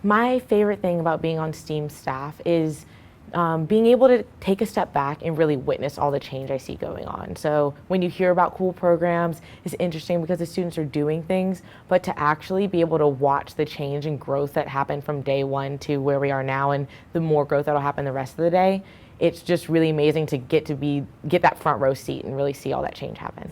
My favorite thing about being on STEAM staff is being able to take a step back and really witness all the change I see going on. So when you hear about cool programs, it's interesting because the students are doing things, but to actually be able to watch the change and growth that happened from day one to where we are now, and the more growth that'll happen the rest of the day, it's just really amazing to get that front row seat and really see all that change happen.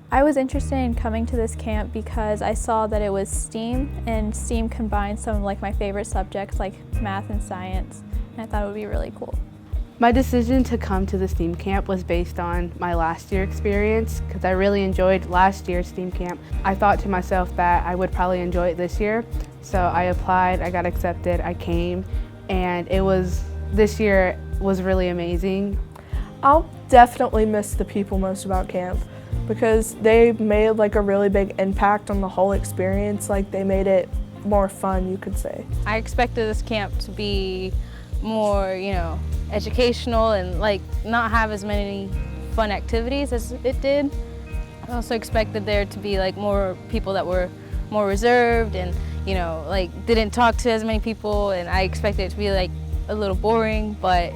I was interested in coming to this camp because I saw that it was STEAM, and STEAM combined some of my favorite subjects like math and science, and I thought it would be really cool. My decision to come to the STEAM camp was based on my last year experience because I really enjoyed last year's STEAM camp. I thought to myself that I would probably enjoy it this year, so I applied, I got accepted, I came, and this year was really amazing. I'll definitely miss the people most about camp, because they made a really big impact on the whole experience. They made it more fun, you could say. I expected this camp to be more, educational and not have as many fun activities as it did. I also expected there to be more people that were more reserved and didn't talk to as many people, and I expected it to be a little boring, but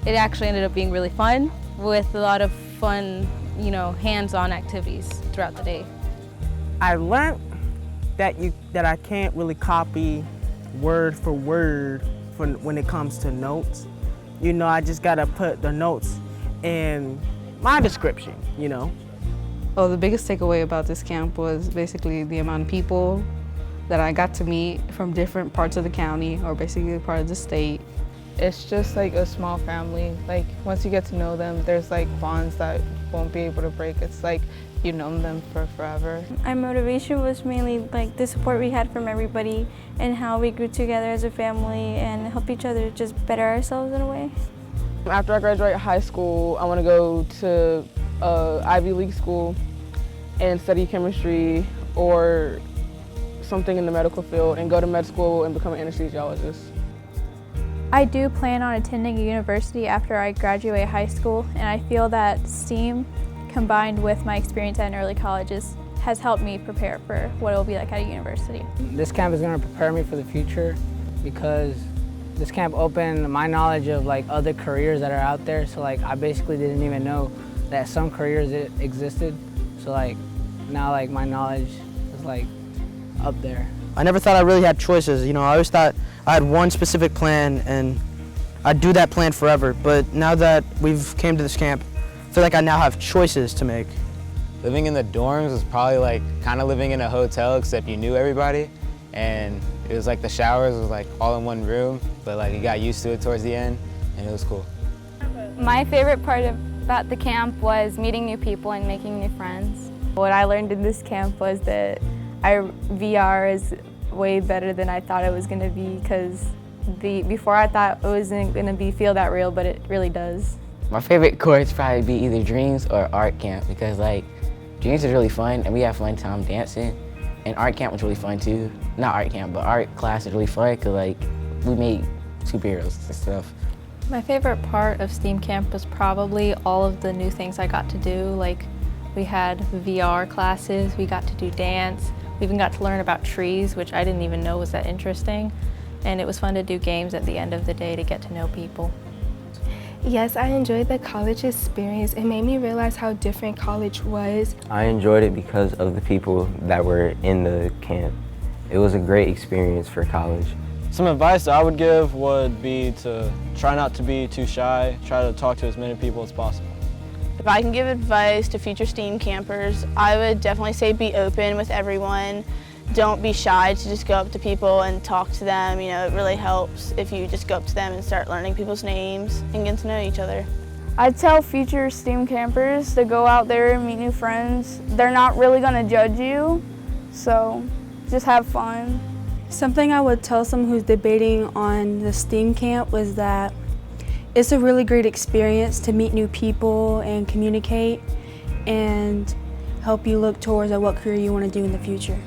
it actually ended up being really fun with a lot of fun hands-on activities throughout the day. I learned that I can't really copy word for word when it comes to notes. I just gotta put the notes in my description, Oh, the biggest takeaway about this camp was basically the amount of people that I got to meet from different parts of the county, or basically part of the state. It's just a small family. Once you get to know them, there's bonds that won't be able to break. It's you've known them for forever. Our motivation was mainly the support we had from everybody and how we grew together as a family and help each other just better ourselves in a way. After I graduate high school, I want to go to Ivy League school and study chemistry or something in the medical field and go to med school and become an anesthesiologist. I do plan on attending a university after I graduate high school, and I feel that STEAM combined with my experience at early colleges has helped me prepare for what it will be like at a university. This camp is going to prepare me for the future because this camp opened my knowledge of other careers that are out there. So I basically didn't even know that some careers existed. So now my knowledge is up there. I never thought I really had choices. I always thought I had one specific plan and I'd do that plan forever. But now that we've came to this camp, I feel like I now have choices to make. Living in the dorms was probably kind of living in a hotel, except you knew everybody. And it was the showers was all in one room, but you got used to it towards the end and it was cool. My favorite part about the camp was meeting new people and making new friends. What I learned in this camp was that VR is way better than I thought it was going to be, because before I thought it wasn't going to feel that real, but it really does. My favorite course probably be either Dreams or Art Camp, because Dreams is really fun and we have fun time dancing, and Art Camp was really fun too. Not Art Camp, but Art class is really fun because we made superheroes and stuff. My favorite part of STEAM Camp was probably all of the new things I got to do. We had VR classes, we got to do dance, we even got to learn about trees, which I didn't even know was that interesting. And it was fun to do games at the end of the day to get to know people. Yes, I enjoyed the college experience. It made me realize how different college was. I enjoyed it because of the people that were in the camp. It was a great experience for college. Some advice that I would give would be to try not to be too shy, try to talk to as many people as possible. If I can give advice to future STEAM campers, I would definitely say be open with everyone. Don't be shy to just go up to people and talk to them. It really helps if you just go up to them and start learning people's names and getting to know each other. I'd tell future STEAM campers to go out there and meet new friends. They're not really going to judge you, so just have fun. Something I would tell someone who's debating on the STEAM camp was that it's a really great experience to meet new people and communicate and help you look towards what career you want to do in the future.